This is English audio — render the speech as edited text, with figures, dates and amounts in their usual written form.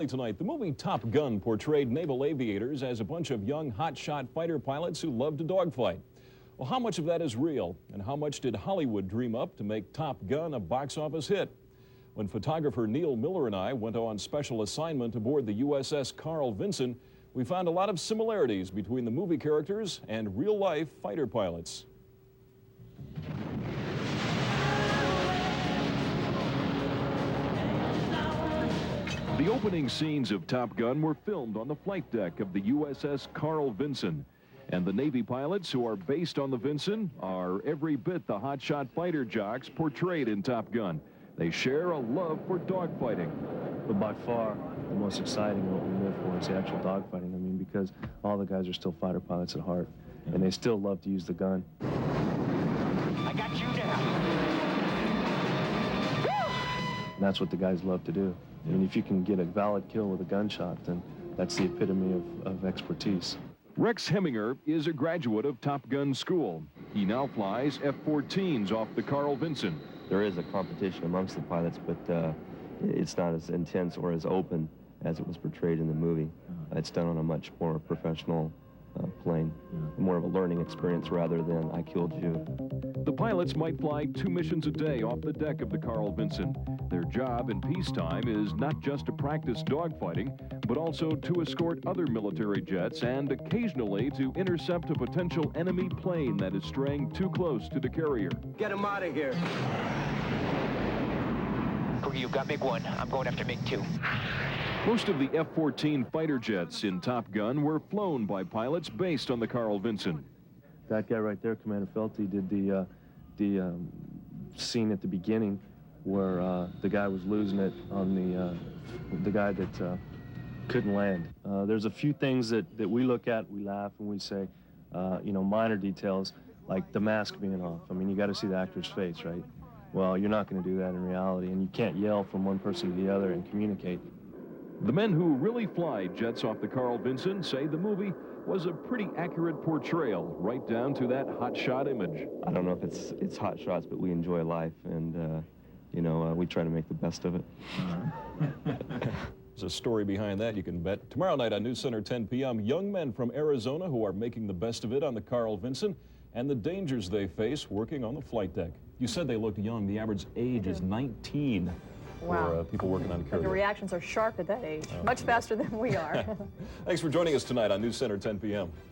Tonight, the movie Top Gun portrayed naval aviators as a bunch of young hotshot fighter pilots who love to dogfight. Well, how much of that is real, and how much did Hollywood dream up to make Top Gun a box office hit? When photographer Neil Miller and I went on special assignment aboard the USS Carl Vinson, we found a lot of similarities between the movie characters and real-life fighter pilots. The opening scenes of Top Gun were filmed on the flight deck of the USS Carl Vinson. And the Navy pilots who are based on the Vinson are every bit the hotshot fighter jocks portrayed in Top Gun. They share a love for dogfighting. But by far, the most exciting, what we live for, is the actual dogfighting. I mean, because all the guys are still fighter pilots at heart, and they still love to use the gun. I got you down. And that's what the guys love to do. I mean, if you can get a valid kill with a gunshot, then that's the epitome of expertise. Rex Heminger is a graduate of Top Gun school. He now flies F-14s off the Carl Vinson. There is a competition amongst the pilots, but it's not as intense or as open as it was portrayed in the movie. It's done on a much more professional plane, more of a learning experience rather than I killed you. The pilots might fly 2 missions a day off the deck of the Carl Vinson. Their job in peacetime is not just to practice dogfighting, but also to escort other military jets and occasionally to intercept a potential enemy plane that is straying too close to the carrier. Get him out of here. Okay, you've got MiG-1. I'm going after MiG-2. Most of the F-14 fighter jets in Top Gun were flown by pilots based on the Carl Vinson. That guy right there, Commander Felty, did the scene at the beginning where the guy was losing it on the guy that couldn't land. There's a few things that we look at, we laugh, and we say, you know, minor details, like the mask being off. I mean, you got to see the actor's face, right? Well, you're not going to do that in reality, and you can't yell from one person to the other and communicate. The men who really fly jets off the Carl Vinson say the movie was a pretty accurate portrayal, right down to that hotshot image. I don't know if it's hot shots, but we enjoy life, and you know, we try to make the best of it. There's a story behind that, you can bet. Tomorrow night on News Center 10 p.m., young men from Arizona who are making the best of it on the Carl Vinson and the dangers they face working on the flight deck. You said they looked young. The average age is 19 for people working on carrier. The reactions are sharp at that age, much faster than we are. Thanks for joining us tonight on News Center 10 p.m.